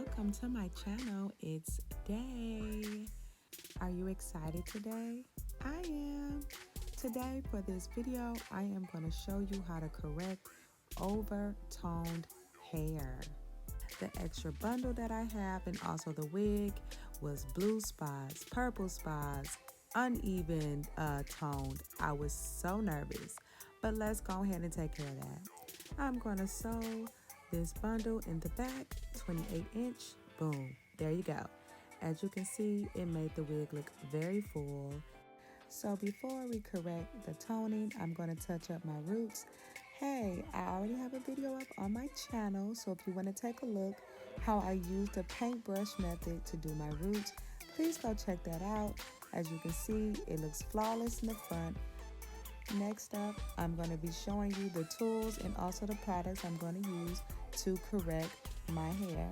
welcome to my channel. It's Day. Are you excited today? I am. Today for this video, I am going to show you how to correct overtoned hair. The extra bundle that I have and also the wig was blue spots, purple spots, uneven toned. I was so nervous, but let's go ahead and take care of that. I'm going to sew this bundle in the back, 28-inch, boom, there you go. As you can see, it made the wig look very full. So before we correct the toning, I'm going to touch up my roots. Hey, I already have a video up on my channel, so if you want to take a look how I use the paintbrush method to do my roots, please go check that out. As you can see, it looks flawless in the front. Next up, I'm going to be showing you the tools and also the products I'm going to use to correct my hair.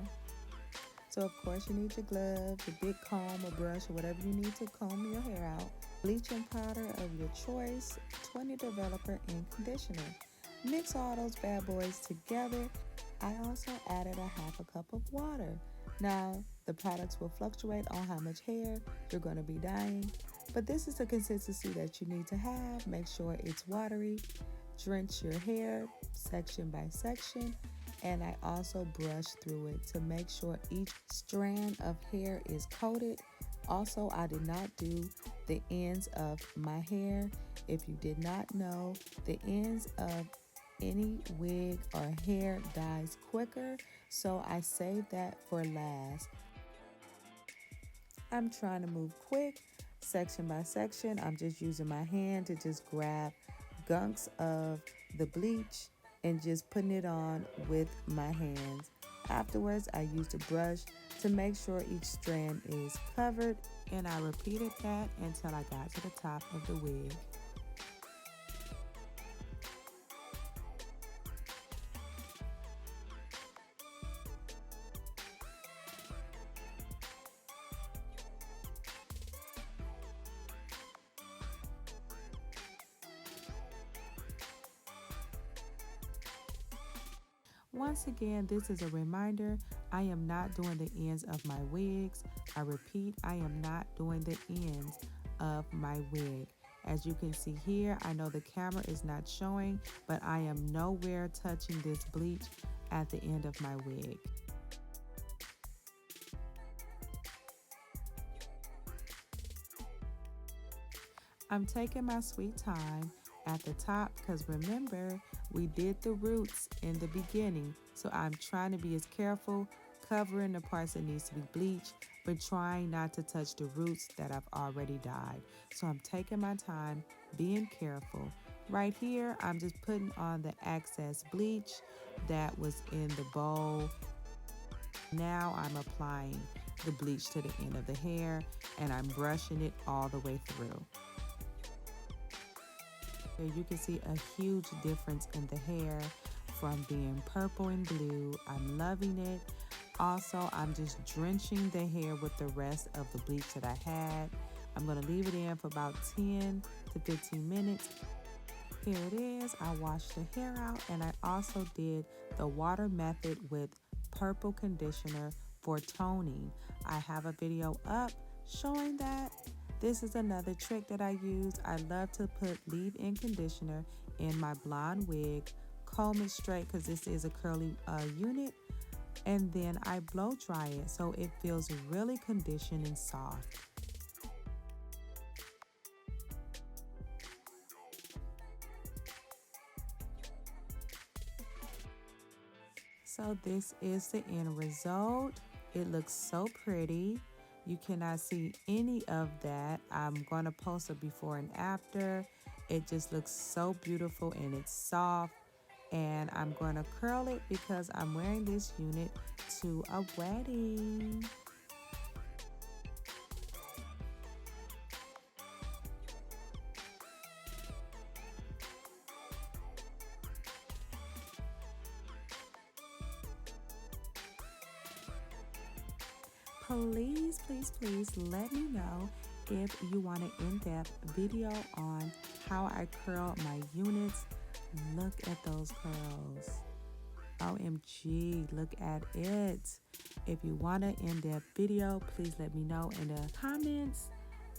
So of course you need your gloves, your big comb or brush or whatever you need to comb your hair out, bleaching powder of your choice, 20 developer and conditioner. Mix all those bad boys together. I also added a half a cup of water. Now the products will fluctuate on how much hair you're going to be dyeing, but this is the consistency that you need to have. Make sure it's watery. Drench your hair section by section, and I also brush through it to make sure each strand of hair is coated. Also, I did not do the ends of my hair. If you did not know, the ends of any wig or hair dyes quicker, so I saved that for last. I'm trying to move quick, section by section. I'm just using my hand to just grab gunks of the bleach and just putting it on with my hands. Afterwards, I used a brush to make sure each strand is covered, and I repeated that until I got to the top of the wig. Once again, this is a reminder, I am not doing the ends of my wigs. I repeat, I am not doing the ends of my wig. As you can see here, I know the camera is not showing, but I am nowhere touching this bleach at the end of my wig. I'm taking my sweet time at the top because remember, we did the roots in the beginning, so I'm trying to be as careful, covering the parts that needs to be bleached, but trying not to touch the roots that I've already dyed. So I'm taking my time, being careful. Right here, I'm just putting on the excess bleach that was in the bowl. Now I'm applying the bleach to the end of the hair, and I'm brushing it all the way through. Here you can see a huge difference in the hair from being purple and blue. I'm loving it. Also, I'm just drenching the hair with the rest of the bleach that I had. I'm going to leave it in for about 10 to 15 minutes. Here it is. I washed the hair out, and I also did the water method with purple conditioner for toning. I have a video up showing that. This is another trick that I use. I love to put leave-in conditioner in my blonde wig, comb it straight because this is a curly unit, and then I blow dry it so it feels really conditioned and soft. So this is the end result. It looks so pretty. You cannot see any of that. I'm going to post a before and after. It just looks so beautiful and it's soft. And I'm going to curl it because I'm wearing this unit to a wedding. Please, please, please let me know if you want an in-depth video on how I curl my units. Look at those curls. OMG, look at it. If you want an in-depth video, please let me know in the comments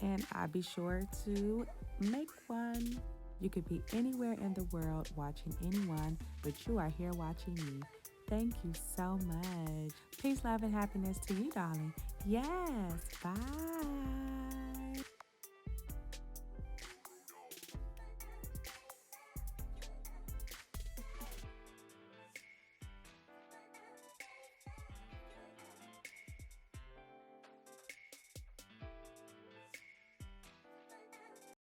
and I'll be sure to make one. You could be anywhere in the world watching anyone, but you are here watching me. Thank you so much. Peace, love, and happiness to you, darling. Yes, bye.